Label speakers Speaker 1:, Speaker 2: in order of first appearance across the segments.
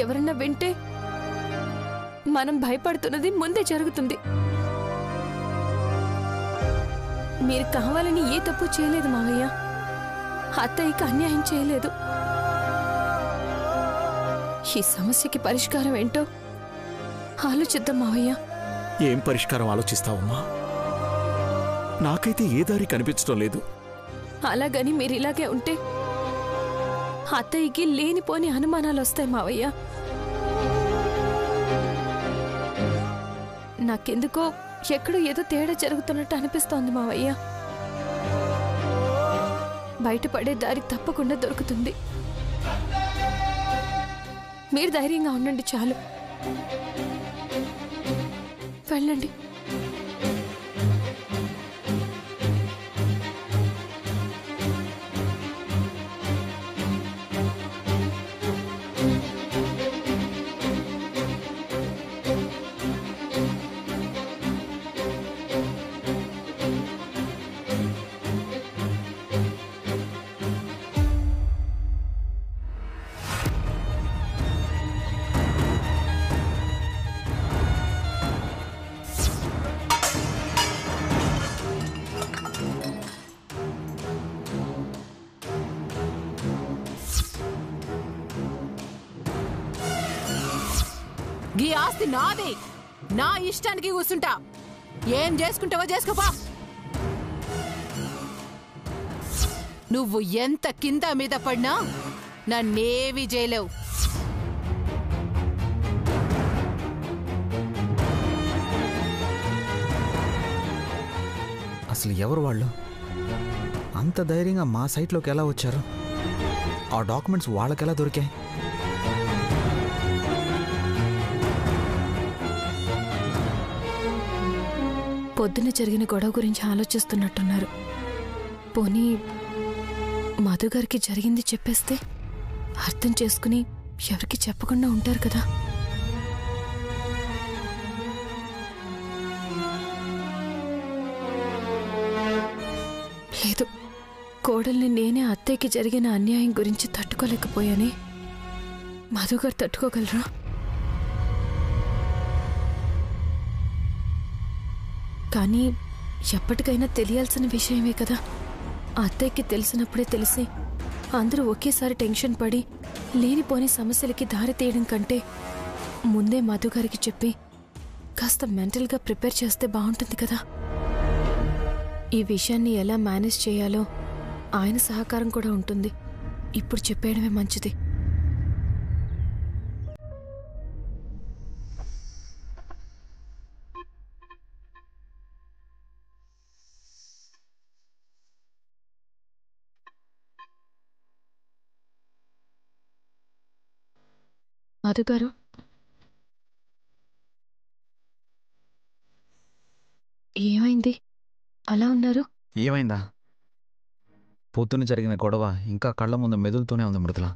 Speaker 1: ఎవరన్నా వింటే మనం భయపడుతున్నది ముందే జరుగుతుంది. మీరు కావాలని ఏ తప్పు చేయలేదు మావయ్య. అత్తయ్యకి అన్యాయం చేయలేదు. ఈ సమస్యకి పరిష్కారం ఏంటో ఆలోచిద్దాం మావయ్య.
Speaker 2: ఏం పరిష్కారం ఆలోచిస్తావమ్మా? నాకైతే ఏ దారి కనిపించడం లేదు.
Speaker 1: అలాగని మీరు ఇలాగే ఉంటే అత్తయ్యకి లేనిపోని అనుమానాలు వస్తాయి మావయ్య. నాకెందుకో ఎక్కడో ఏదో తేడా జరుగుతున్నట్టు అనిపిస్తోంది మావయ్య. బయటపడే దారి తప్పకుండా దొరుకుతుంది. మీరు ధైర్యంగా ఉండండి చాలు. వెళ్ళండి.
Speaker 3: గీ ఆస్తి నాది. నా ఇష్టానికి కూర్చుంటా. ఏం చేసుకుంటావో చేసుకోపా. నువ్వు ఎంత కింద మీద పడినా నన్నేమీ చేయలేవు.
Speaker 4: అసలు ఎవరు వాళ్ళు? అంత ధైర్యంగా మా సైట్లోకి ఎలా వచ్చారు? ఆ డాక్యుమెంట్స్ వాళ్ళకెలా దొరికాయి?
Speaker 1: పొద్దున జరిగిన గొడవ గురించి ఆలోచిస్తున్నట్టున్నారు. పోనీ మధుగారికి జరిగింది చెప్పేస్తే అర్థం చేసుకుని ఎవరికి చెప్పకుండా ఉంటారు కదా. లేదు, కోడల్ని నేనే అత్తయ్యకి జరిగిన అన్యాయం గురించి తట్టుకోలేకపోయానే. మధుగారు తట్టుకోగలరా? కానీ ఎప్పటికైనా తెలియాల్సిన విషయమే కదా. అత్తయ్యకి తెలిసినప్పుడే తెలిసి అందరూ ఒకేసారి టెన్షన్ పడి లేనిపోని సమస్యలకి దారి తీయడం కంటే ముందే మధుగారికి చెప్పి కాస్త మెంటల్గా ప్రిపేర్ చేస్తే బాగుంటుంది కదా. ఈ విషయాన్ని ఎలా మేనేజ్ చేయాలో ఆయన సహకారం కూడా ఉంటుంది. ఇప్పుడు చెప్పేయడమే మంచిది. మధుగారు, ఏమైంది అలా ఉన్నారు?
Speaker 4: ఏమైందా? పొద్దున జరిగిన గొడవ ఇంకా కళ్ళ ముందు మెదులుతూనే ఉంది మృదుల.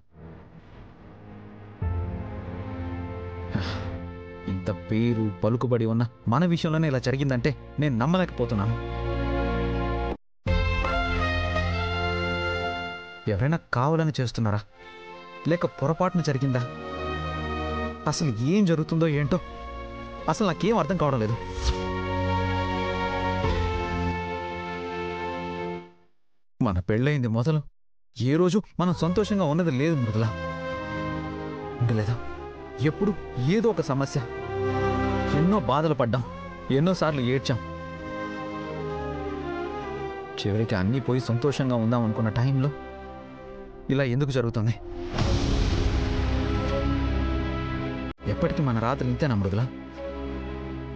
Speaker 4: ఇంత పేరు పలుకుబడి ఉన్న మన విషయంలోనే ఇలా జరిగిందంటే నేను నమ్మలేకపోతున్నాను. ఎవరైనా కావాలని చేస్తున్నారా, లేక పొరపాటున జరిగిందా? అసలు ఏం జరుగుతుందో ఏంటో అసలు నాకేం అర్థం కావడం లేదు. మన పెళ్ళయింది మొదలు ఏ రోజు మనం సంతోషంగా ఉన్నది లేదు మృదుల. ఉండలేదా? ఎప్పుడు ఏదో ఒక సమస్య. ఎన్నో బాధలు పడ్డాం, ఎన్నోసార్లు ఏడ్చాం. చివరికి అన్నీ పోయి సంతోషంగా ఉందాం అనుకున్న టైంలో ఇలా ఎందుకు జరుగుతుంది? ఎప్పటికీ మన రాత్రి ఇంతేనా మృదుల?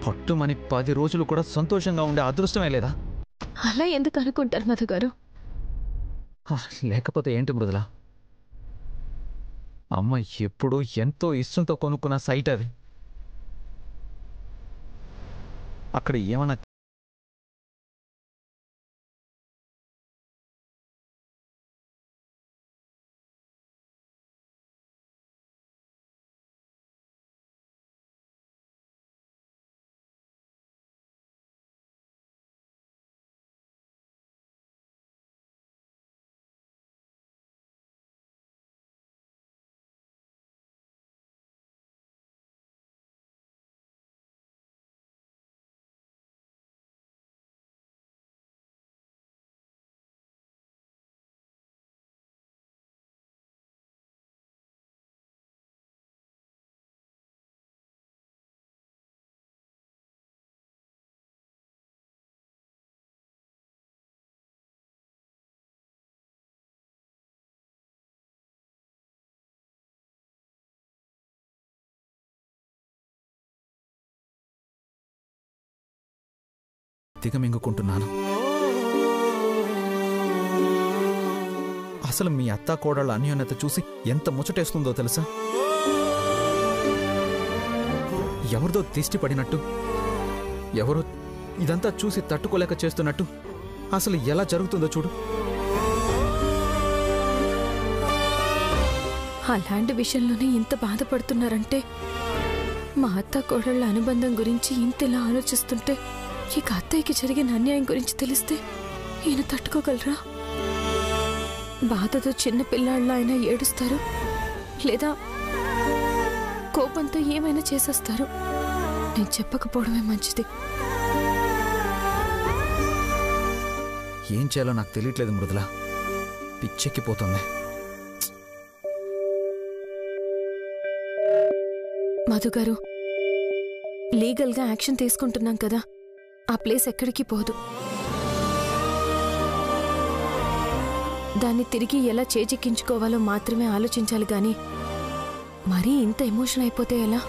Speaker 4: పట్టుమని 10 రోజులు కూడా సంతోషంగా ఉండే అదృష్టమే లేదా?
Speaker 1: అలా ఎందుకు అనుకుంటారు మధుగారు?
Speaker 4: లేకపోతే ఏంటి మృదుల? అమ్మ ఎప్పుడూ ఎంతో ఇష్టంతో కొనుక్కున్న సైట్ అది. అక్కడ ఏమన్నా దిగమింగుకుంటున్నాను. అసలు మీ అత్తా కోడళ్ళ అన్యోన్యత చూసి ఎంత ముచ్చటేస్తుందో తెలుసా? ఎవరిదో దిష్టి పడినట్టు, ఎవరో ఇదంతా చూసి తట్టుకోలేక చేస్తున్నట్టు అసలు ఎలా జరుగుతుందో చూడు.
Speaker 1: అలాంటి విషయంలోనే ఇంత బాధపడుతున్నారంటే మా అత్త కోడళ్ళ అనుబంధం గురించి ఇంతలా ఆలోచిస్తుంటే ఇక అత్తయ్యకి జరిగిన అన్యాయం గురించి తెలిస్తే ఈయన తట్టుకోగలరా? బాధతో చిన్న పిల్లాళ్ళ ఆయన ఏడుస్తారు, లేదా కోపంతో ఏమైనా చేసేస్తారు. నేను చెప్పకపోవడమే మంచిది.
Speaker 4: ఏం చేయాలో నాకు తెలియట్లేదు మృదుల, పిచ్చెక్కిపోతుంది.
Speaker 1: మధుగారు, లీగల్గా యాక్షన్ తీసుకుంటున్నాం కదా, ఆ ప్లేస్ ఎక్కడికి పోదు. దాన్ని తిరిగి ఎలా చేజిక్కించుకోవాలో మాత్రమే ఆలోచించాలి గాని మరీ ఇంత ఎమోషన్ అయిపోతే ఎలా?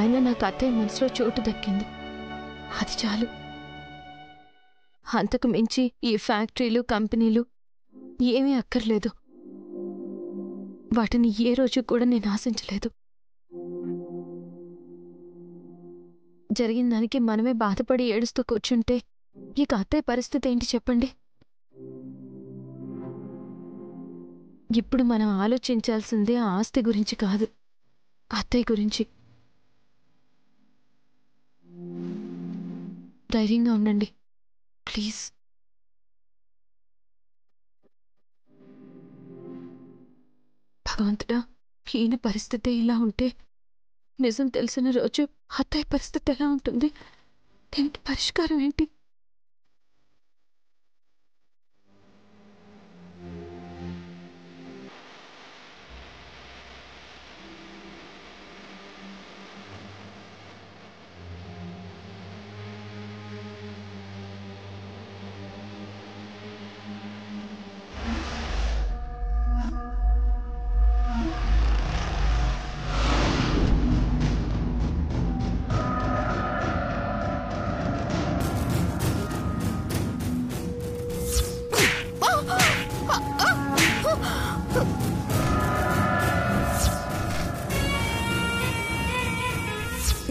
Speaker 1: అయినా నాకు అత్తయ్య మనసులో చోటు దక్కింది, అది చాలు. అంతకు మించి ఈ ఫ్యాక్టరీలు, కంపెనీలు ఏమీ అక్కర్లేదు. వాటిని ఏ రోజు కూడా నేను ఆశించలేదు. జరిగిన దానికి మనమే బాధపడి ఏడుస్తూ కూర్చుంటే ఇక అత్తయ్య పరిస్థితి ఏంటి చెప్పండి? ఇప్పుడు మనం ఆలోచించాల్సిందే ఆ ఆస్తి గురించి కాదు, అత్తయ్య గురించి. ధైర్యంగా ఉండండి ప్లీజ్. భగవంతుడా, ఈయన పరిస్థితి ఇలా ఉంటే నిజం తెలిసిన రోజు అత్తయ్య పరిస్థితి ఎలా ఉంటుంది? దీనికి పరిష్కారం ఏంటి?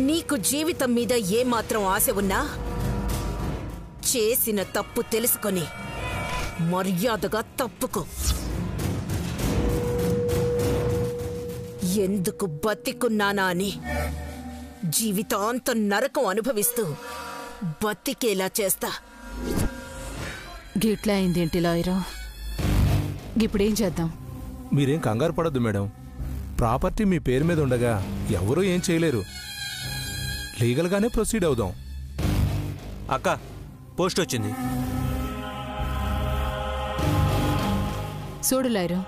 Speaker 5: నీకు జీవితం మీద ఏమాత్రం ఆశ ఉన్నా చేసిన తప్పు తెలుసుకొని మర్యాదగా తప్పుకో. ఎందుకు బతికున్నానా అని జీవితాంతం నరకం అనుభవిస్తూ బతికేలా చేస్తా.
Speaker 3: గిట్లా అయిందేంటి లాయరు? ఇప్పుడేం చేద్దాం?
Speaker 6: మీరేం కంగారు పడద్దు మేడం. ప్రాపర్టీ మీ పేరు మీద ఉండగా ఎవరూ ఏం చేయలేరు. లీగల్గానే ప్రొసీడ్ అవుదాం.
Speaker 7: అక్క, పోస్ట్ వచ్చింది.
Speaker 3: చూడు లాయరు,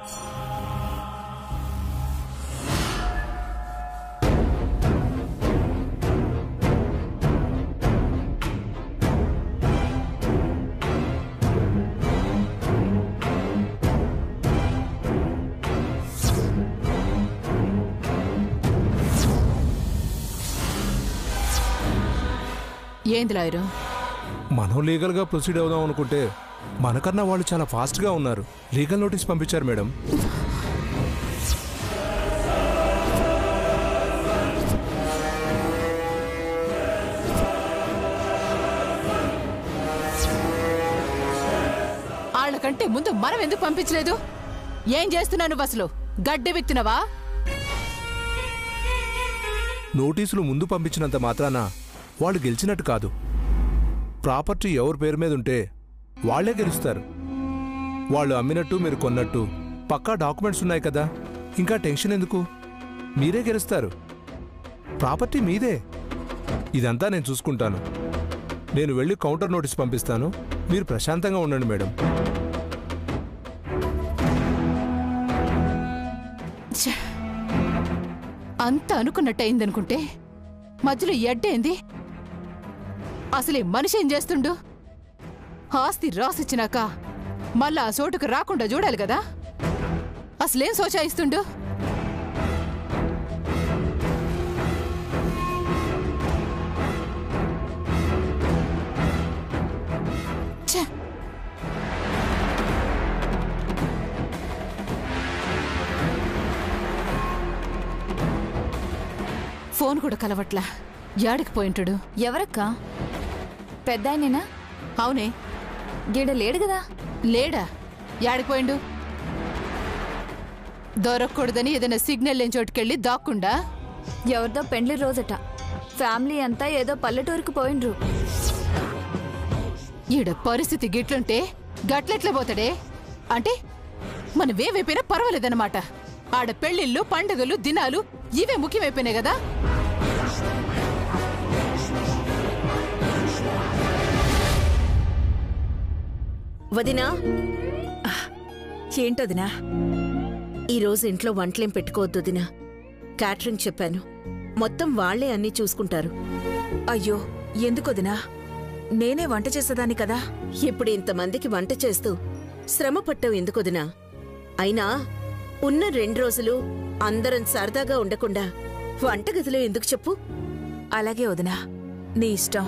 Speaker 3: ఏంది లాయరు?
Speaker 6: మనం లీగల్గా ప్రొసీడ్ అవుదాం అనుకుంటే మనకన్నా వాళ్ళు చాలా ఫాస్ట్గా ఉన్నారు. లీగల్ నోటీస్ పంపించారు మేడం.
Speaker 3: వాళ్ళకంటే ముందు మనం ఎందుకు పంపించలేదు? ఏం చేస్తున్నావు నువ్వు? అసలు గడ్డి విక్తున్నావా?
Speaker 6: నోటీసులు ముందు పంపించినంత మాత్రాన వాళ్ళు గెలిచినట్టు కాదు. ప్రాపర్టీ ఎవరి పేరు మీద ఉంటే వాళ్లే గెలుస్తారు. వాళ్ళు అమ్మినట్టు మీరు కొన్నట్టు పక్కా డాక్యుమెంట్స్ ఉన్నాయి కదా, ఇంకా టెన్షన్ ఎందుకు? మీరే గెలుస్తారు. ప్రాపర్టీ మీదే. ఇదంతా నేను చూసుకుంటాను. నేను వెళ్ళి కౌంటర్ నోటీస్ పంపిస్తాను. మీరు ప్రశాంతంగా ఉండండి మేడం.
Speaker 3: అంత అనుకున్నట్టయిందనుకుంటే మధ్యలో ఎడ్డేంది? అసలే మనిషి ఏం చేస్తుండు? ఆస్తి రాసిచ్చినాక మళ్ళా ఆ చోటుకు రాకుండా చూడాలి కదా. అసలేం సోచాయిస్తుండు? ఫోన్ కూడా కలవట్లా. యాడికి పోయింటాడు?
Speaker 8: ఎవరక్కా? పెద్దాయనేనా?
Speaker 3: అవునే.
Speaker 8: గీడ లేడు కదా.
Speaker 3: లేడా? యాడికి పోయిండు? దొరకకూడదని ఏదైనా సిగ్నల్ లేని చోటుకెళ్ళి దాక్కుండా.
Speaker 8: ఎవరిదో పెండ్లి రోజట. ఫ్యామిలీ అంతా ఏదో పల్లెటూరుకు పోయిండ్రు.
Speaker 3: ఈడ పరిస్థితి గిట్లుంటే గట్లెట్లా పోతాడే? అంటే మనవేవైపోయినా పర్వాలేదన్నమాట. ఆడ పెళ్లిళ్ళు, పండుగలు, దినాలు ఇవే ముఖ్యమైపోయినాయి కదా.
Speaker 5: వదినా,
Speaker 9: ఏంటొదినా?
Speaker 5: ఈరోజు ఇంట్లో వంటలేం పెట్టుకోవద్దు వదినా. క్యాటరింగ్ చెప్పాను, మొత్తం వాళ్లే అన్నీ చూసుకుంటారు.
Speaker 9: అయ్యో, ఎందుకొదినా? నేనే వంట చేసేదాన్ని కదా.
Speaker 5: ఇప్పుడు ఇంతమందికి వంట చేస్తూ శ్రమ పట్టవు ఎందుకొదినా? అయినా ఉన్న 2 రోజులు అందరం సరదాగా ఉండకుండా వంటగదిలో ఎందుకు చెప్పు?
Speaker 9: అలాగే వదినా, నీ ఇష్టం.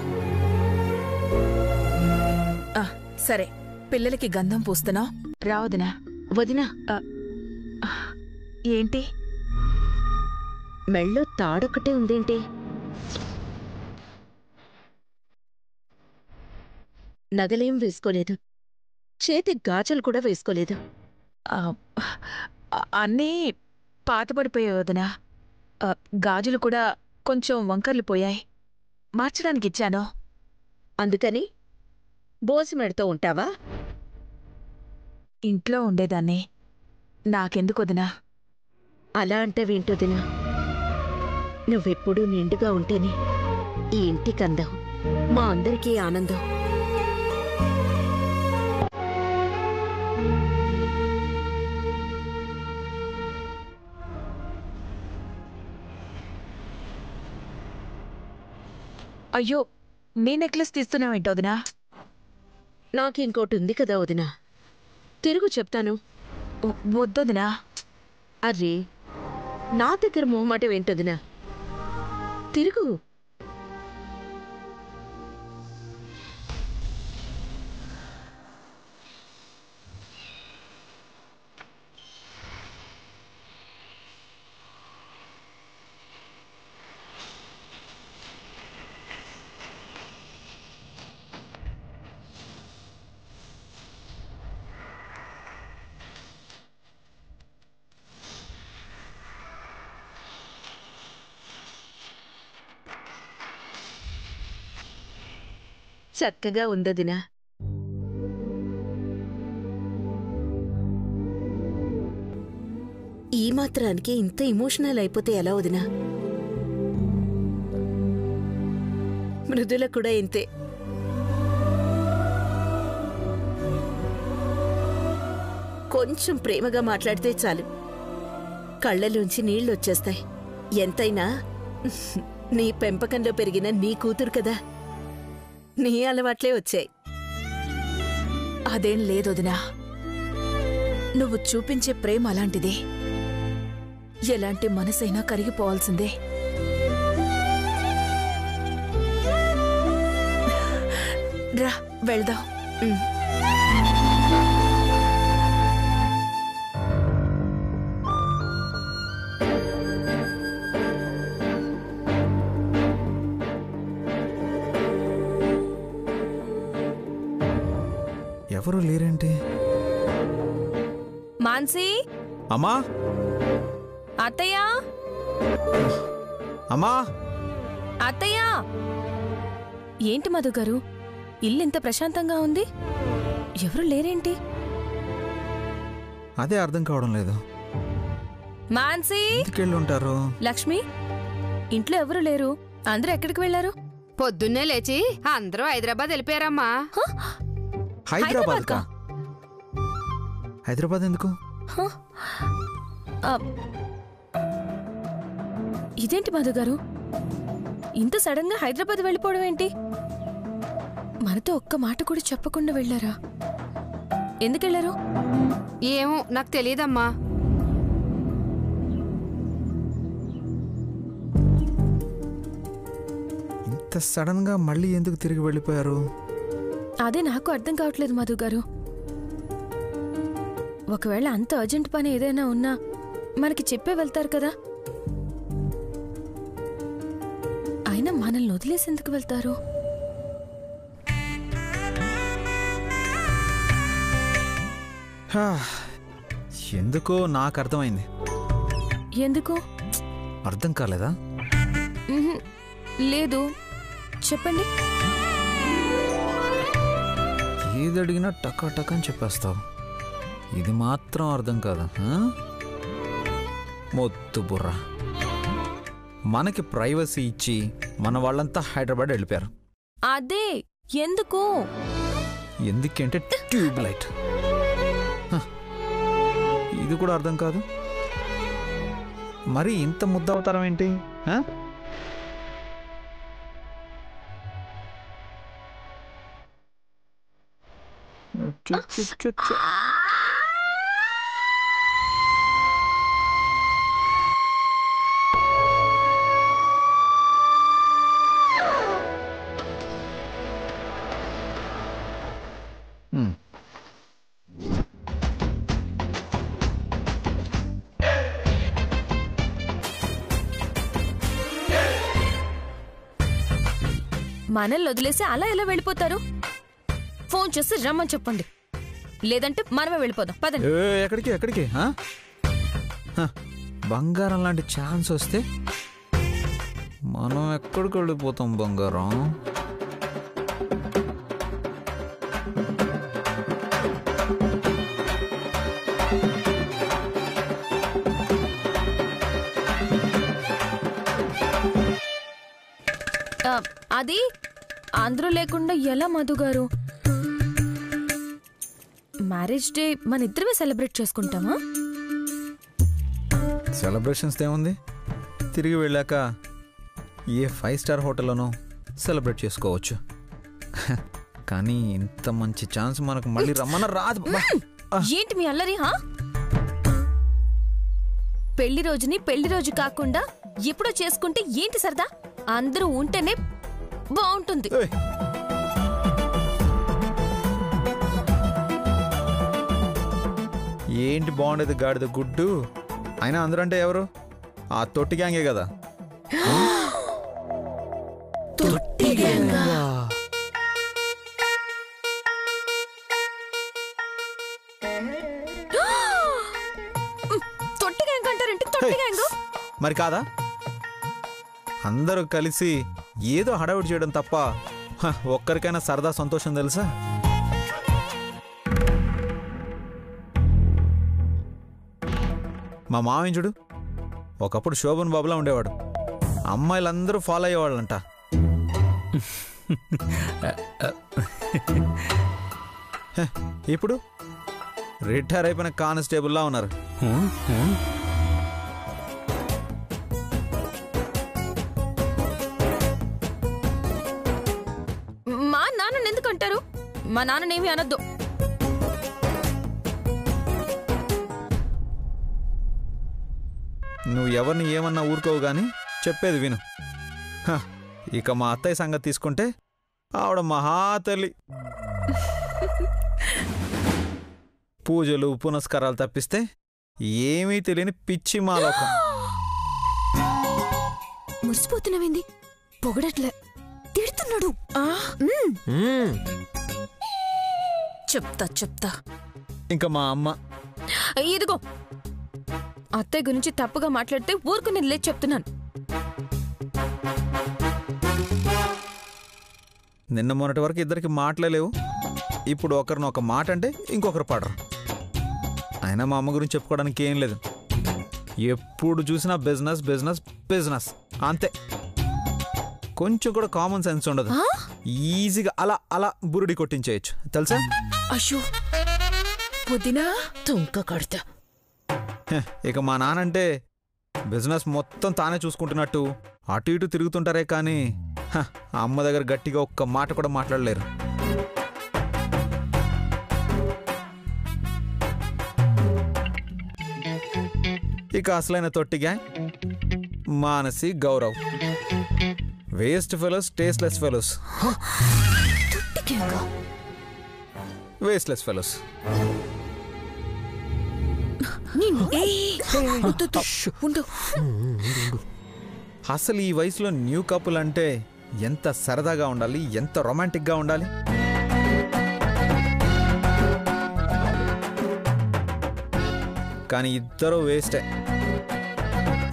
Speaker 9: సరే, పిల్లలకి గంధం పూస్తున్నావు. రా వదినా.
Speaker 5: వదినా,
Speaker 9: ఏంటి
Speaker 5: మెళ్ళో తాడొక్కటే ఉందేంటి? నగలేం వేసుకోలేదు, చేతి గాజులు కూడా వేసుకోలేదు.
Speaker 9: అన్నీ పాతపడిపోయాయి వదినా. గాజులు కూడా కొంచెం వంకర్లు పోయాయి, మార్చడానికి ఇచ్చాను.
Speaker 5: అందుకని బోసిమెడతో ఉంటావా?
Speaker 9: ఇంట్లో ఉండేదాన్ని, నాకెందుకొదినా?
Speaker 5: అలా అంటే వింటొదినా. నువ్వెప్పుడూ నిండుగా ఉంటేనే ఈ ఇంటికి అందం, మా అందరికీ ఆనందం.
Speaker 9: అయ్యో, నీ నెక్లెస్ తీస్తున్నావేంటో వదినా?
Speaker 5: నాకింకోటి ఉంది కదా వదినా, తిరుగు చెప్తాను.
Speaker 9: వద్దొదినా.
Speaker 5: అర్రే, నా దగ్గర మొహమాటం ఏంటొదినా? తిరుగు. చక్కగా ఉందదినా. ఈ మాత్రానికి ఇంత ఎమోషనల్ అయిపోతే ఎలా వదినా? మృదుల కూడా ఇంతే. కొంచెం ప్రేమగా మాట్లాడితే చాలు, కళ్ళలోంచి నీళ్లొచ్చేస్తాయి. ఎంతైనా నీ పెంపకంలో పెరిగిన నీ కూతురు కదా, నీ అలవాట్లే వచ్చాయి.
Speaker 9: అదేం లేదొదినా, నువ్వు చూపించే ప్రేమ అలాంటిదే. ఎలాంటి మనసైనా కరిగిపోవాల్సిందే. రా, వెళ్దాం.
Speaker 4: ఎవరు లేరేంటి?
Speaker 8: మాన్సీ,
Speaker 4: అమ్మా,
Speaker 8: అత్తయ్య,
Speaker 4: అమ్మా,
Speaker 1: అత్తయ్య! ఏంటి మధు గారు, ఇల్లు ఇంత ప్రశాంతంగా ఉంది, ఎవరు లేరేంటి?
Speaker 4: అదే అర్థం కావడం లేదు.
Speaker 1: మాన్సీ!
Speaker 4: ఉంటారు
Speaker 1: లక్ష్మి, ఇంట్లో ఎవరు లేరు, అందరూ ఎక్కడికి వెళ్లారు?
Speaker 3: పొద్దున్నే లేచి అందరూ హైదరాబాద్ వెళ్ళిపోయారమ్మా.
Speaker 4: హైదరాబాద్? హైదరాబాద్ ఎందుకు?
Speaker 1: ఇదేంటి మధు గారు, ఇంత సడన్ గా హైదరాబాద్ వెళ్ళిపోవడం ఏంటి? మనతో ఒక్క మాట కూడా చెప్పకుండా వెళ్లారా? ఎందుకెళ్లారు?
Speaker 3: ఏమో నాకు తెలియదమ్మా.
Speaker 4: ఇంత సడన్ గా మళ్ళీ ఎందుకు తిరిగి వెళ్ళిపోయారు?
Speaker 1: అదే నాకు అర్థం కావట్లేదు మధు గారు. ఒకవేళ అంత అర్జెంట్ పని ఏదైనా ఉన్నా మనకి చెప్పే వెళ్తారు కదా. అయినా మనల్ని వదిలేసి ఎందుకు వెళ్తారు?
Speaker 4: ఎందుకో నాకు అర్థమైంది.
Speaker 1: ఎందుకు
Speaker 4: అర్థం కాలేదా?
Speaker 1: లేదు, చెప్పండి.
Speaker 4: ఏది అడిగినా టకా టకా అని చెప్పేస్తావు. ఇది మాత్రం అర్థం కాదా? మొద్దు బుర్రా. మనకి ప్రైవసీ ఇచ్చి మన వాళ్ళంతా హైదరాబాద్ వెళ్ళిపోయారు.
Speaker 1: అదే ఎందుకు?
Speaker 4: ఎందుకంటే ట్యూబ్ లైట్. ఇది కూడా అర్థం కాదు. మరి ఇంత ముద్ద అవతారం ఏంటి?
Speaker 1: మనల్ని వదిలేసి అలా ఎలా వెళ్ళిపోతారు? ఫోన్ చేసి రమ్మని చెప్పండి, లేదంటే మనమే వెళ్ళిపోదాం. పదండి.
Speaker 4: ఎక్కడికి ఎక్కడికి? బంగారం లాంటి ఛాన్స్ వస్తే మనం ఎక్కడికి వెళ్ళిపోతాం బంగారం?
Speaker 1: అది అందరూ లేకుండా ఎలా మధు గారు? మ్యారేజ్ డే మన ఇద్దరమే సెలబ్రేట్ చేసుకుంటామా?
Speaker 4: సెలబ్రేషన్స్ ఏముంది, తిరిగి వెళ్ళాక ఏ 5 స్టార్ హోటల్లోనో సెలబ్రేట్ చేసుకోవచ్చు. కానీ ఇంత మంచి ఛాన్స్ మనకు మళ్ళీ రమ్మన్న రాదు.
Speaker 1: ఏంటి మీ అల్లరి? పెళ్లి రోజుని పెళ్లి రోజు కాకుండా ఎప్పుడో చేసుకుంటే ఏంటి సరదా? అందరూ ఉంటేనే బాగుంటుంది.
Speaker 4: ఏంటి బాగుండేది గాడిద గుడ్డు? అయినా అందరూ అంటే ఎవరు? ఆ తొట్టి గ్యాంగే కదా.
Speaker 1: తొట్టి గ్యాంగా? తొట్టి గ్యాంగ్ అంటారంటే తొట్టి గ్యాంగ్
Speaker 4: మరి కాదా? అందరూ కలిసి ఏదో హడావుడి చేయడం తప్ప ఒక్కరికైనా సరదా సంతోషం తెలుసా? మా మామయ్య చూడు, ఒకప్పుడు శోభన్ బాబులా ఉండేవాడు. అమ్మాయిలందరూ ఫాలో అయ్యేవాళ్ళంట. ఇప్పుడు రిటైర్ అయిపోయిన కానిస్టేబుల్లా ఉన్నారు.
Speaker 1: మా నాన్న ఎందుకంటారు? మా నాన్ననేమి అనొద్దు.
Speaker 4: నువ్వు ఎవరిని ఏమన్నా ఊరుకోవు గాని చెప్పేది విను. ఇక మా అత్తయ్య సంగతి తీసుకుంటే ఆవిడ మహాతల్లి. పూజలు పునస్కారాలు తప్పిస్తే ఏమీ తెలియని పిచ్చి మాలోకం.
Speaker 1: మురిసిపోతున్నావేంది? పొగడట్లే, తిడుతున్నాడు. చెప్తా చెప్తా.
Speaker 4: ఇంకా మా అమ్మ
Speaker 1: ఇదిగో, అత్తయ్య గురించి తప్పుగా మాట్లాడితే ఊరుకునేది లేదు చెప్తున్నాను.
Speaker 4: నిన్న మొన్నటి వరకు ఇద్దరికి మాటలేవు. ఇప్పుడు ఒకరిని ఒక మాట అంటే ఇంకొకరు పడరు. అయినా మా అమ్మ గురించి చెప్పుకోవడానికి ఏం లేదు. ఎప్పుడు చూసినా బిజినెస్ బిజినెస్ బిజినెస్ అంతే. కొంచెం కూడా కామన్ సెన్స్ ఉండదు. ఈజీగా అలా అలా బురుడి కొట్టించేయచ్చు తెలుసా?
Speaker 9: అయ్యో పుదీనా తుంక కడతా.
Speaker 4: ఇక మా నానంటే బిజినెస్ మొత్తం తానే చూసుకుంటున్నట్టు అటు ఇటు తిరుగుతుంటారే కానీ అమ్మ దగ్గర గట్టిగా ఒక్క మాట కూడా మాట్లాడలేరు. ఇక అసలైన తొట్టి gang Manasi, Gaurav. Waste fellows, tasteless fellows. Wasteless fellows.
Speaker 5: ఉండు.
Speaker 4: అసలు ఈ వయసులో న్యూ కపుల్ అంటే ఎంత సరదాగా ఉండాలి, ఎంత రొమాంటిక్గా ఉండాలి. కానీ ఇద్దరు వేస్టే.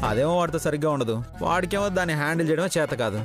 Speaker 4: అదేమో వాడితో సరిగ్గా ఉండదు, వాడికేమో దాన్ని హ్యాండిల్ చేయడమే చేత కాదు.